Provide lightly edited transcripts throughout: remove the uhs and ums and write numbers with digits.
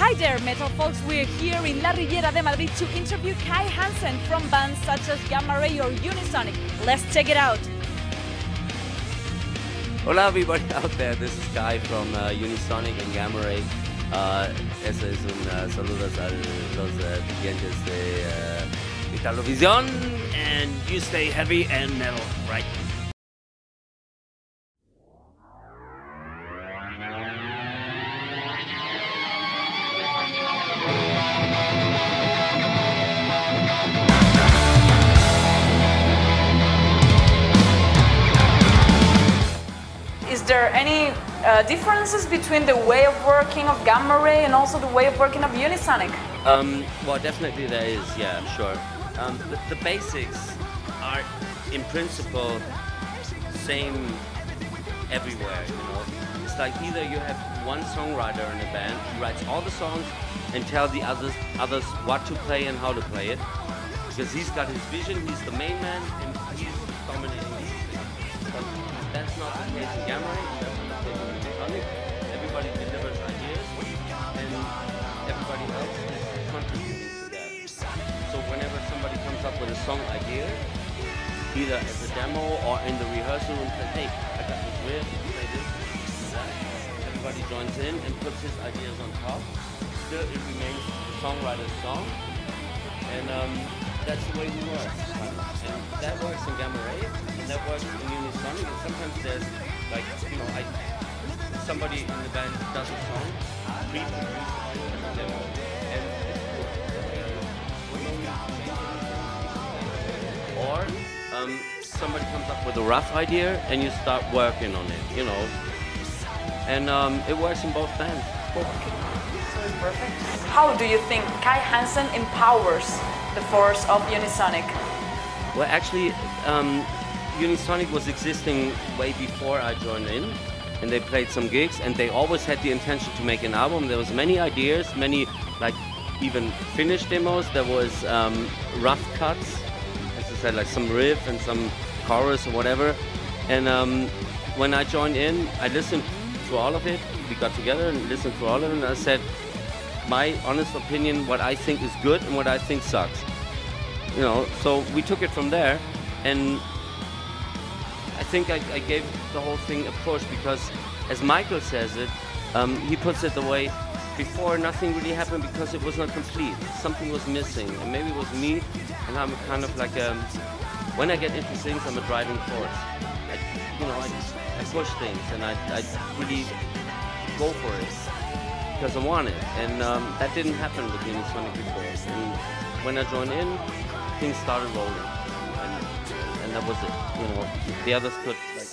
Hi there, metal folks. We're here in La Riviera de Madrid to interview Kai Hansen from bands such as Gamma Ray or Unisonic. Let's check it out. Hola everybody out there, this is Kai from Unisonic and Gamma Ray. Ese es un saludos a los clientes de Talovisión, and you stay heavy and metal, right? Is there any differences between the way of working of Gamma Ray and also the way of working of Unisonic? Well, definitely there is, yeah, sure. The basics are, in principle, same everywhere, you know. It's like either you have one songwriter in a band who writes all the songs and tell the others what to play and how to play it, because he's got his vision, he's the main man, and he's dominating everything. But that's not the case in Gamma Ray, that's not the case in Unisonic. Everybody delivers ideas, and everybody else is contributing to that. So whenever somebody comes up with a song idea, either as a demo or in the rehearsal room, says, hey, I got this riff, play this, that. Everybody joins in and puts his ideas on top. Still, it remains the songwriter's song, and that's the way we work. And that works in Gamma Ray, and that works in Unisonic, and sometimes there's, like, you know, somebody in the band does a song, pre-produced as a demo, and or somebody comes up with a rough idea and you start working on it, you know. And it works in both bands. So it's perfect. How do you think Kai Hansen empowers the force of Unisonic? Well, actually, Unisonic was existing way before I joined in, and they played some gigs, and they always had the intention to make an album. There was many ideas, many, like, even finished demos. There was rough cuts, as I said, like some riff and some chorus or whatever. And when I joined in, I listened to all of it. We got together and listened to all of it, and I said, my honest opinion, what I think is good and what I think sucks. You know, so we took it from there, and I think I gave the whole thing a push because, as Michael says it, he puts it the way, before nothing really happened because it was not complete. Something was missing, and maybe it was me, and I'm kind of like when I get into things, I'm a driving force. I push things, and I really go for it because I want it, and that didn't happen with Unisonic before. And when I joined in, things started rolling, and that was it. You know, the others could, like,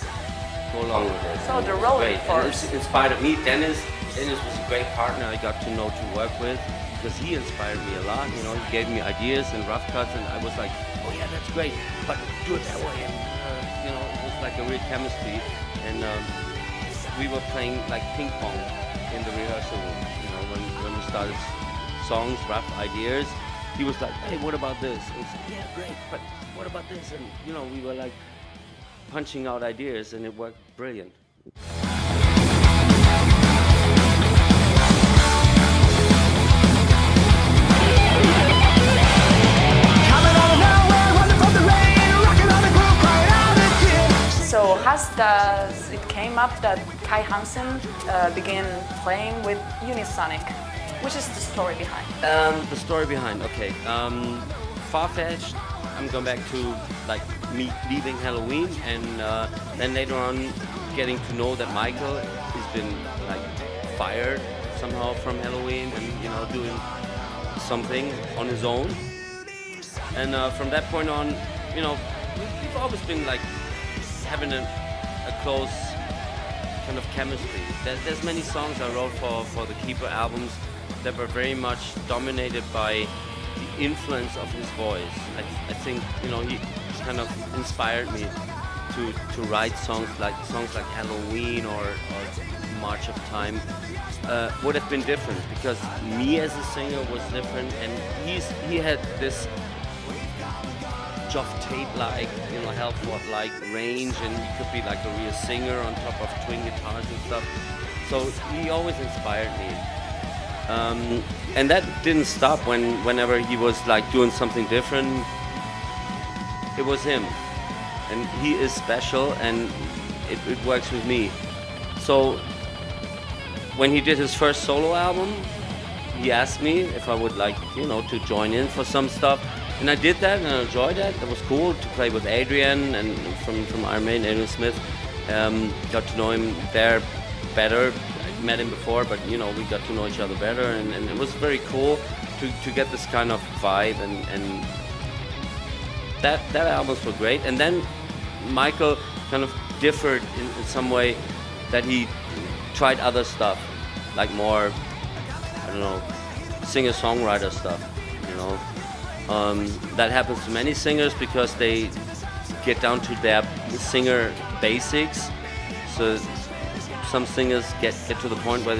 go along with it. So the rolling force. It inspired me. Dennis was a great partner I got to know to work with because he inspired me a lot. You know, he gave me ideas and rough cuts, and I was like, oh yeah, that's great, but do it that way. And you know, it was like a real chemistry, and we were playing like ping pong in the rehearsal room. You know, when we started songs, rough ideas, he was like, hey, what about this? And we said, yeah, great, but what about this? And you know, we were like punching out ideas, and it worked brilliant. So does it came up that Kai Hansen began playing with Unisonic? Which is the story behind? The story behind, okay. Far-fetched, I'm going back to like me leaving Halloween, and then later on getting to know that Michael has been like fired somehow from Halloween, and you know, doing something on his own. And from that point on, you know, we've always been like having a close kind of chemistry. There's many songs I wrote for the Keeper albums that were very much dominated by the influence of his voice. I think, you know, he kind of inspired me to write songs like Halloween or March of Time. Would have been different because me as a singer was different, and he had this Geoff Tate-like, you know, Halford-like range, and he could be like a real singer on top of twin guitars and stuff. So he always inspired me. And that didn't stop whenever he was like doing something different. It was him, and he is special, and it works with me. So when he did his first solo album, he asked me if I would like, you know, to join in for some stuff, and I did that, and I enjoyed that. It was cool to play with Adrian and from Iron Maiden, Adrian Smith. Got to know him there better. I met him before, but you know, we got to know each other better, and it was very cool to get this kind of vibe, and that albums were great. And then Michael kind of differed in some way, that he tried other stuff, like more, I don't know, singer-songwriter stuff, you know. That happens to many singers because they get down to their singer basics. So some singers get to the point where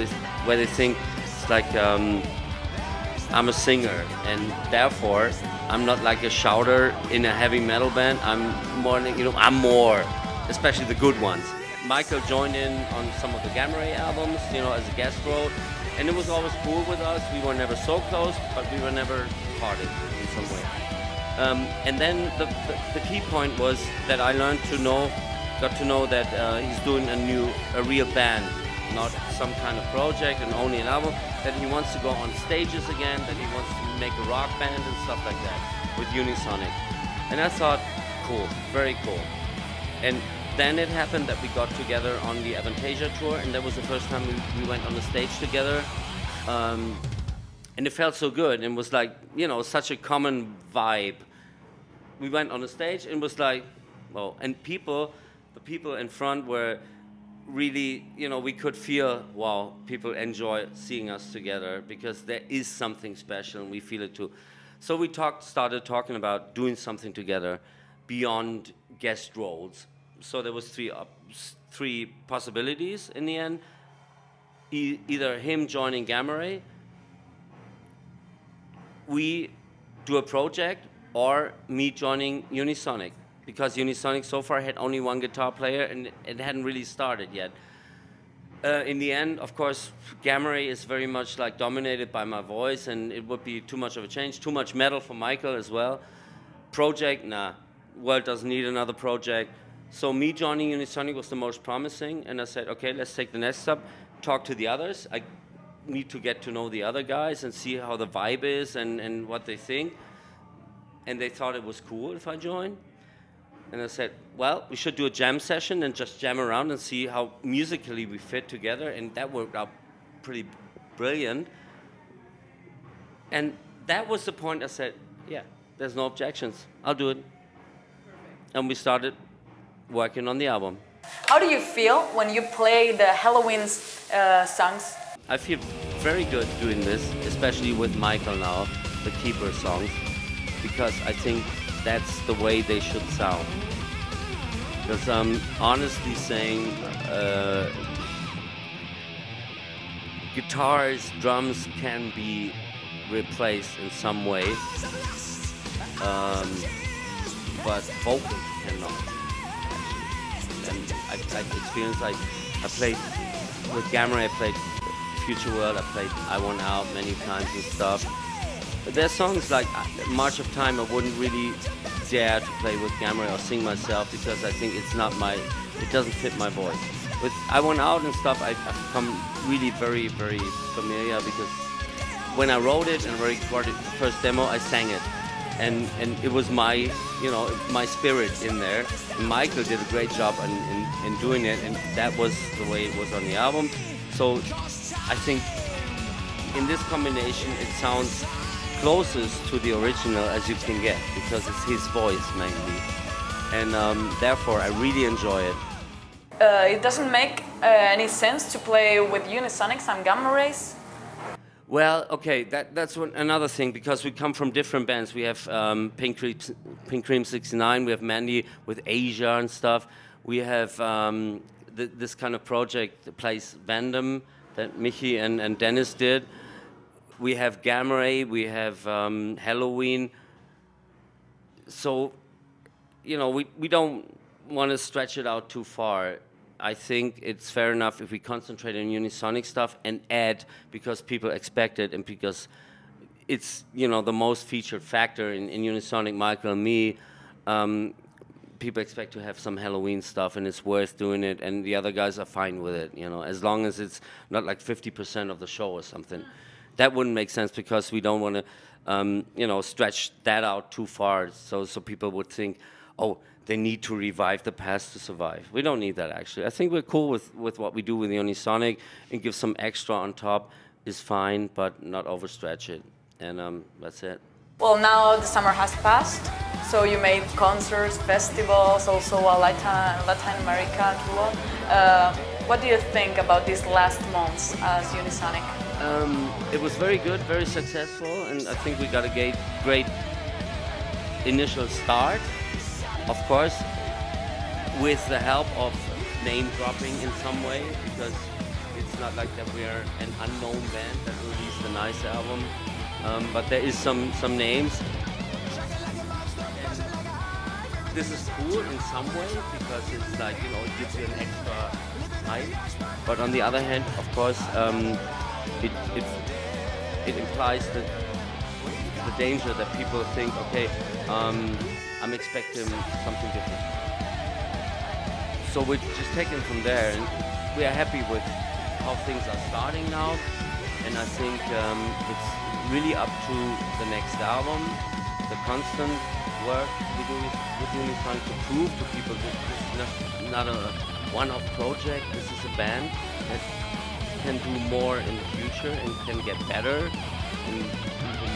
they think it's like, I'm a singer, and therefore I'm not like a shouter in a heavy metal band. I'm more, you know, I'm more, especially the good ones. Michael joined in on some of the Gamma Ray albums, you know, as a guest role, and it was always cool with us. We were never so close, but we were never parted in some way. And then the key point was that I got to know that he's doing a real band, not some kind of project and only an album, that he wants to go on stages again, that he wants to make a rock band and stuff like that with Unisonic. And I thought, cool, very cool. And then it happened that we got together on the Avantasia tour, and that was the first time we went on the stage together. And it felt so good, and was like, you know, such a common vibe. We went on the stage and was like, well, and the people in front were really, you know, we could feel, wow, people enjoy seeing us together because there is something special and we feel it too. So we started talking about doing something together beyond guest roles. So there was three possibilities in the end. Either him joining Gamma Ray, we do a project, or me joining Unisonic, because Unisonic so far had only one guitar player and it hadn't really started yet. In the end, of course, Gamma Ray is very much like dominated by my voice, and it would be too much of a change, too much metal for Michael as well. Project, nah, world doesn't need another project. So me joining Unisonic was the most promising, and I said, okay, let's take the next step, talk to the others. I need to get to know the other guys and see how the vibe is and what they think. And they thought it was cool if I joined. And I said, well, we should do a jam session and just jam around and see how musically we fit together. And that worked out pretty brilliant. And that was the point I said, yeah, there's no objections. I'll do it. And we started working on the album. How do you feel when you play the Halloween songs? I feel very good doing this, especially with Michael now, the Keeper songs, because I think that's the way they should sound. Because I'm honestly saying, guitars, drums can be replaced in some way, but vocals cannot. And I experienced, I played with Gamma Ray, I played Future World, I played I Want Out many times and stuff. But there's songs like March of Time I wouldn't really dare to play with Gamma Ray or sing myself, because I think it's not it doesn't fit my voice. With I Want Out and stuff, I've become really very, very familiar, because when I wrote it and recorded the first demo, I sang it. And it was my, you know, my spirit in there. And Michael did a great job in doing it, and that was the way it was on the album. So I think in this combination it sounds closest to the original as you can get, because it's his voice mainly. And therefore I really enjoy it. It doesn't make any sense to play with Unisonics and Gamma Rays? Well, okay, that's another thing, because we come from different bands. We have Pink Cream 69, we have Mandy with Asia and stuff. We have this kind of project that plays Vandom that Michi and Dennis did. We have Gamma Ray, we have Halloween. So, you know, we don't want to stretch it out too far. I think it's fair enough if we concentrate on Unisonic stuff and add, because people expect it and because it's, you know, the most featured factor in Unisonic, Michael and me. People expect to have some Halloween stuff, and it's worth doing it, and the other guys are fine with it, you know, as long as it's not like 50% of the show or something. That wouldn't make sense, because we don't want to, you know, stretch that out too far, so people would think, oh, they need to revive the past to survive. We don't need that, actually. I think we're cool with what we do with Unisonic, and give some extra on top is fine, but not overstretch it, and that's it. Well, now the summer has passed, so you made concerts, festivals, also a Latin American tour. What do you think about these last months as Unisonic? It was very good, very successful, and I think we got a great initial start. Of course, with the help of name dropping in some way, because it's not like that we are an unknown band that released a nice album. But there is some names. This is cool in some way, because it's like, you know, it gives you an extra hype. But on the other hand, of course, it implies that the danger that people think, okay, I'm expecting something different. So we're just taking from there, and we are happy with how things are starting now. And I think it's really up to the next album, the constant work we do with Unisonic to prove to people that this is not a one-off project. This is a band that can do more in the future and can get better and even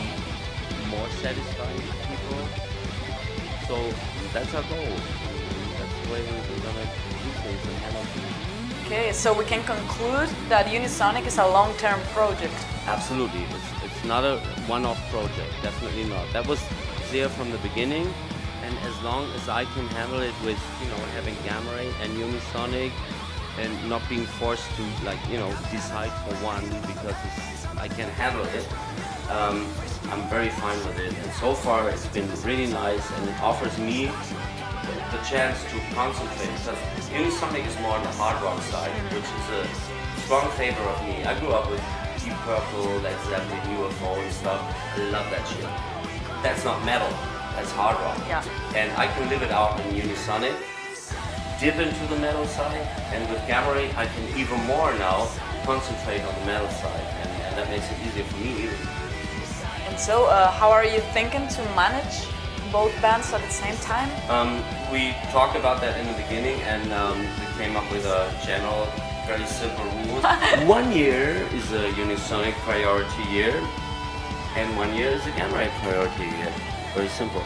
more satisfying to people. So that's our goal. That's the way we're gonna do things and handle things. Okay, so we can conclude that Unisonic is a long-term project. Absolutely, it's not a one-off project, definitely not. That was there from the beginning, and as long as I can handle it with, you know, having Gamma Ray and Unisonic, and not being forced to, like, you know, decide for one because I can handle it, I'm very fine with it. And so far it's been really nice, and it offers me the chance to concentrate, because Unisonic is more on the hard rock side, which is a strong favor of me. I grew up with Deep Purple, Led Zeppelin, UFO and stuff. I love that shit. That's not metal, that's hard rock. Yeah. And I can live it out in Unisonic, dip into the metal side, and with Gamma Ray I can even more now concentrate on the metal side, and that makes it easier for me either. And so, how are you thinking to manage both bands at the same time? We talked about that in the beginning, and we came up with a general, very simple rule. 1 year is a Unisonic priority year, and 1 year is a Gamma Ray priority year. Very simple.